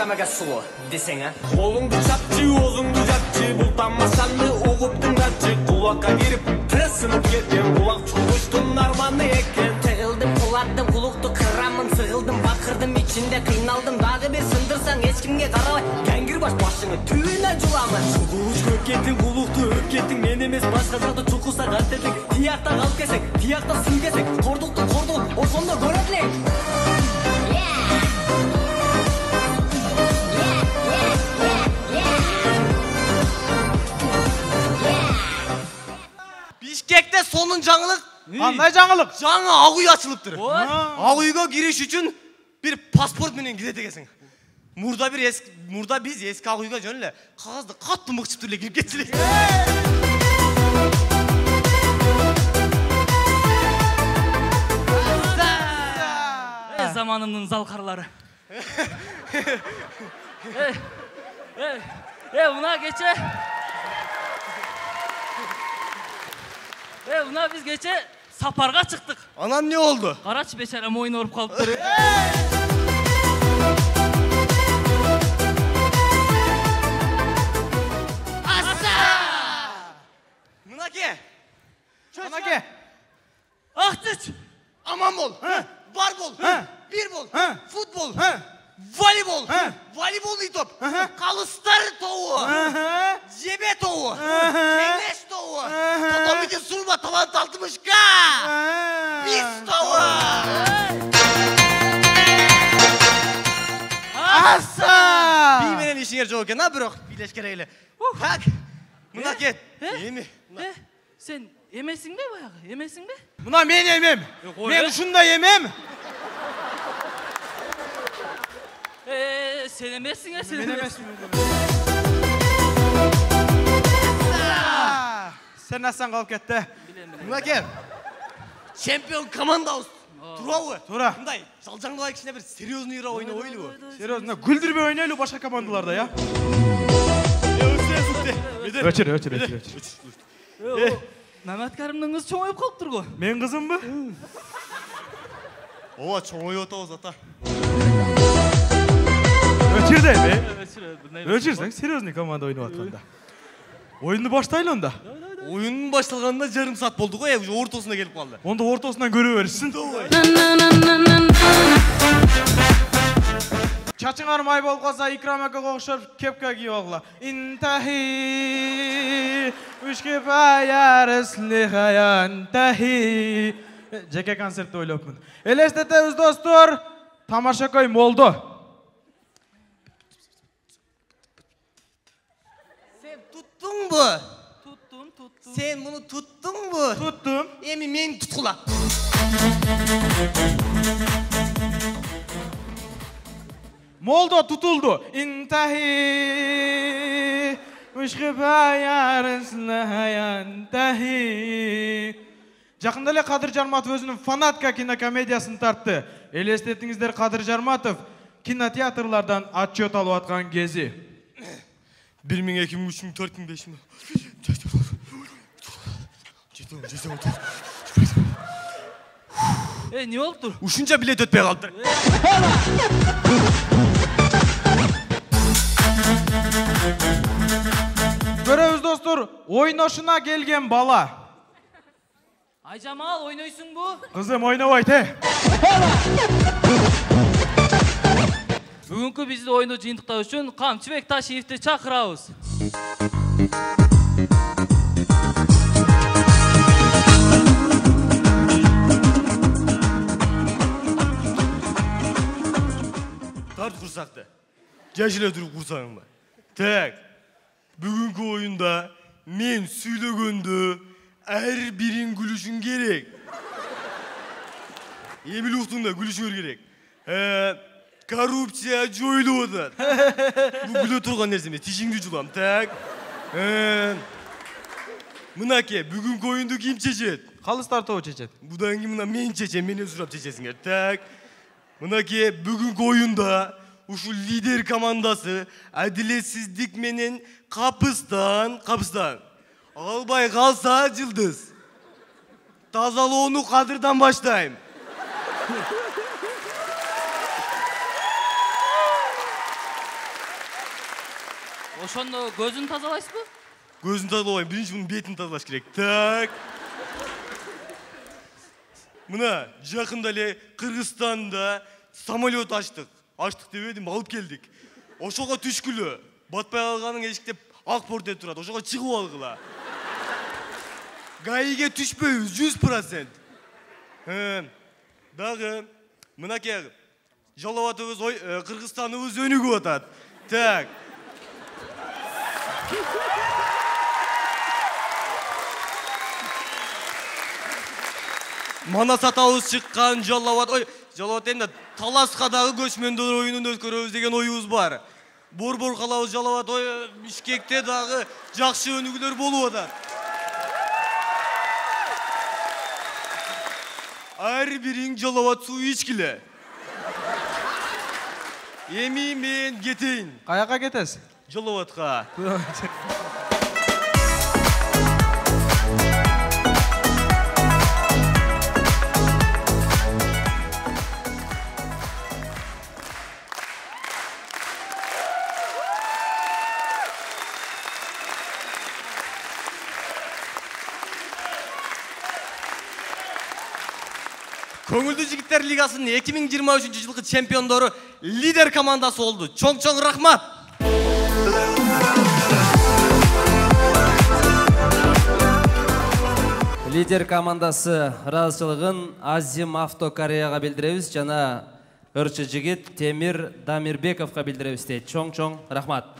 программага суу десең, а? Колуңду чапчы, оозуңду жапчы, бул тамашаны угуп тыңдачы, кулакка кирип сынып кеткен, кулак чугуштун арманы экен. Тыгылдым, кулаттым, кулукту кырамын, сыгылдым, бакырдым, ичинде кыйналдым, дагы бир сындырсаң эч кимге карабай, кеңгир баш башыңы түбүнө жуламын. Чугуш көп кеттиң, кулукту өп кеттиң, мен эмес башка жакта чукуса кат дедиң, тиякта калып келсең, тиякта сын келсең, кордукту кордугун ошондо көрөт элең. Бишкекте сонун жаңылык. Кандай жаңылык? Жаңы ак үй ачылыптыр. Ак үйгө кириш үчүн бир паспорт менен кирет экенсиң. Мурда биз эски ак үйгө жөн эле кагазды катты мыкчып эле кирип кетчү элек. Заманымдын залкарлары. Мына кече мына биз кече сапарга чыктык. Анан не болду? Карачы бечара мойну ооруп калыптыр. Мынаке. Мынаке. Актыч. Аман бол. Бар бол. Бир бол. Футбол. Волейбол. Волейболный топ. Калыстар тобу. Жебе тобу. Кеңеш тобу. Тотомидин сулба талант 60К. Биз тобу. Аса! Би менен ишиңер жок экен, а бирок бийлеш керек эле. Так. Мынаке. Эми. Сен эмесиңби баягы? Эмесиңби? Мына мен емем. Мен ушундай емем. Sen emezsin ya, sen emezsin. Sen nasılsın kalıp gitti? Münake, çempiyon komandabız. Turabı. Tura. Bunday, жалжаңдабай кичине bir серьезный игра ойнобойлубу? Серьезно, күлдүрбөй ойнойлу башка командаларда, я? Өчүр. Мамат Карымдын кызы чоңоюп калыптыр го. Мен кызымбы? Ооба, чоңоюп атабыз ата. Өчүр дейби? Өчүрсең, серьезный команда ойноп атканда. Oyundu баштайлы онда. Oyunun başlaganında жарым saat болду го, уже ортосуна келип калды. Онда ортосунан көрө берсин. Чачыңар май болуп калса, Икрам ака окшоп кепка кийип алгыла. Интахи, үшкеп аярыслы хаянтахи. Жеке концертти ойлопмун. Элестетебиз достор, тамашакөй молду. Tuttun bu. Tuttum. Sen bunu tuttun mu? Tuttum. Emi men tutkula. Moldo tutuldu. İntahi. Müşkıba yarısına hayantahi. Жақында эле Кадыр Жарматов өзүнүн фанатка кинокомедиясын тартты. Элестетиңиздер, Кадыр Жарматов кинотеатрлардан отчет алып аткан кези. 1000, 2000, 3000, 4000, 5000. Ne oldu? Ушунча билет өтпөй калды. Көрөбүз достор, ойношуна келген бала. Айжамал, ойнойсуң бу? Кызым, ойнобойт, Бүгүнкү бизди ойно жыйынтыктоо үчүн Камчыбек Ташиевди чакырабыз. Тарт курсакты. Жашыле туруп курсагыңба. Так. Бүгүнкү оюнда мен сүйлөгөндө ар бирин күлүшүң керек. Эми уктуңда күлүшүңөр керек. Коррупция жоюлуп атат. Бу күлө турган нерсе эмес, тишиңди жулам. Так. Мынаке, бүгүнкү оюнду ким чечет? Калыстар тобу чечет. Будан кийин мына мен чечем, менен сурап чечесиңер. Так. Мынаке, бүгүнкү оюнда ушул лидер командасы адилетсиздик менен капыстан албай калса жылдыз. Тазалоону Кадырдан баштайм. ошондо көзүн тазалайсызбы? Көзін тазалабайын, бірінші бұның бетін тазалаш керек. Так. Мына, жақында эле Кыргызстанда самолет аштық. Аштық деп едім, алып келдік. Ошоға түшкүлө. Батпай қалғаның эшиктеп ак порте турат. Ошоға чыгып алгыла. ГАИге түшпөйбүз 100%. Дагы мынакей Жалауатыбыз Кыргызстаныбыз өнүгүп атат. Так. Манас атабыз чыккан Жалауат, Жалауат эмне Таласка дагы көчмөндөр оюнун өткөрөбүз деген оюбуз бар. Борбор калабыз Жалауат, Бишкекте дагы жакшы өнүгүүлөр болуп атат. Ар бириң Жалауат суу ичкиле. Эми мен кетейин. Каяка кетесиз? Жалауатка. Көңүлдүү жигиттер лигасынын 2023 жылкы чемпиондору лидер командасы болду. Чоң-чоң рахмат. Лидер командасы ыраазычылыгын Азим Авто Кореяга билдиребиз жана ырчы жигит Темир Дамирбековго билдиребиз дейт. Чоң-чоң рахмат.